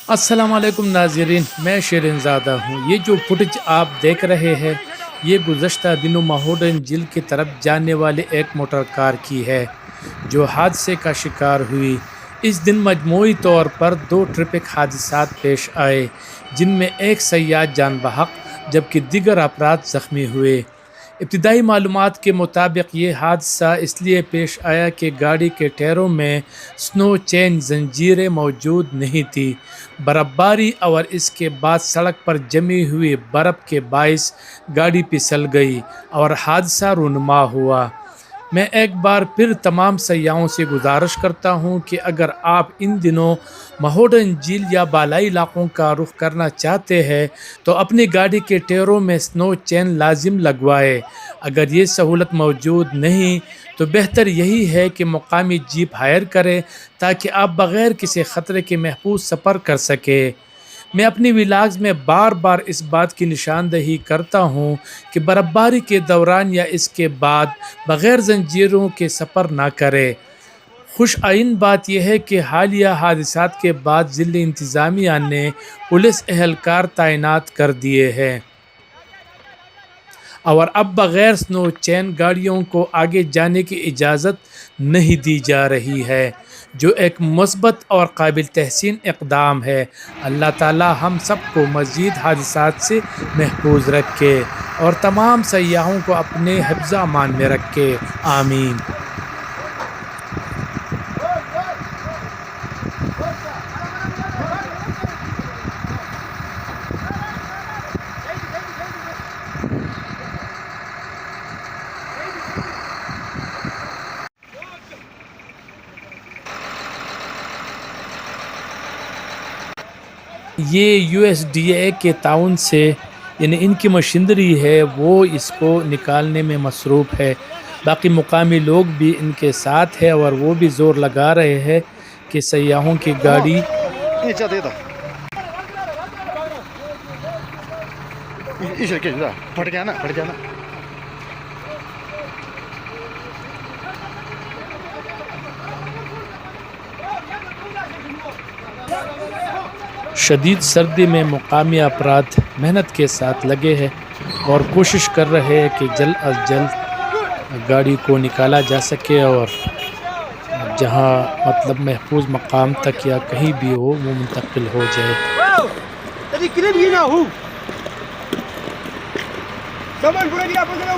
السلام علیکم ناظرین، میں شیرین زادہ ہوں۔ یہ جو فوٹیج آپ دیکھ رہے ہیں یہ گزشتہ دنوں مہوڈن جھیل کی طرف جانے والے ایک موٹر کار کی ہے جو حادثے کا شکار ہوئی۔ اس دن مجموعی طور پر 2 ٹریفک حادثات پیش آئے جن میں ایک سیاح جان بحق جبکہ دیگر افراد زخمی ہوئے۔ ابتدائی معلومات کے مطابق یہ حادثہ اس لیے پیش آیا کہ گاڑی کے ٹائروں میں سنو چین زنجیریں موجود نہیں تھی۔ برف باری اور اس کے بعد سڑک پر جمی ہوئی برف کے باعث گاڑی پھسل گئی اور حادثہ رونما ہوا۔ میں ایک بار پھر تمام سیاحوں سے گزارش کرتا ہوں کہ اگر آپ ان دنوں مہوڈن جھیل یا بالائی علاقوں کا رخ کرنا چاہتے ہیں تو اپنی گاڑی کے ٹائروں میں سنو چین لازم لگوائیں۔ اگر یہ سہولت موجود نہیں تو بہتر یہی ہے کہ مقامی جیپ ہائر کریں تاکہ آپ بغیر کسی خطرے کے محفوظ سفر کر سکیں۔ میں اپنی ولاگز میں بار بار اس بات کی نشاندہی کرتا ہوں کہ برف باری کے دوران یا اس کے بعد بغیر زنجیروں کے سفر نہ کریں۔ خوش آئین بات یہ ہے کہ حالیہ حادثات کے بعد ضلع انتظامیہ نے پولیس اہلکار تعینات کر دیے ہیں اور اب بغیر سنو چین گاڑیوں کو آگے جانے کی اجازت نہیں دی جا رہی ہے، جو ایک مثبت اور قابل تحسین اقدام ہے۔ اللہ تعالی ہم سب کو مزید حادثات سے محفوظ رکھے اور تمام سیاحوں کو اپنے حفظ و امان میں رکھے، آمین۔ یہ یو ایس ڈی اے کے تعاون سے یعنی ان کی مشینری ہے وہ اس کو نکالنے میں مصروف ہے۔ باقی مقامی لوگ بھی ان کے ساتھ ہیں اور وہ بھی زور لگا رہے ہیں کہ سیاحوں کی گاڑی شدید سردی میں مقامی افراد محنت کے ساتھ لگے ہیں اور کوشش کر رہے ہیں کہ جلد از جلد گاڑی کو نکالا جا سکے اور جہاں مطلب محفوظ مقام تک یا کہیں بھی ہو وہ منتقل ہو جائے۔ Someone bring it up with an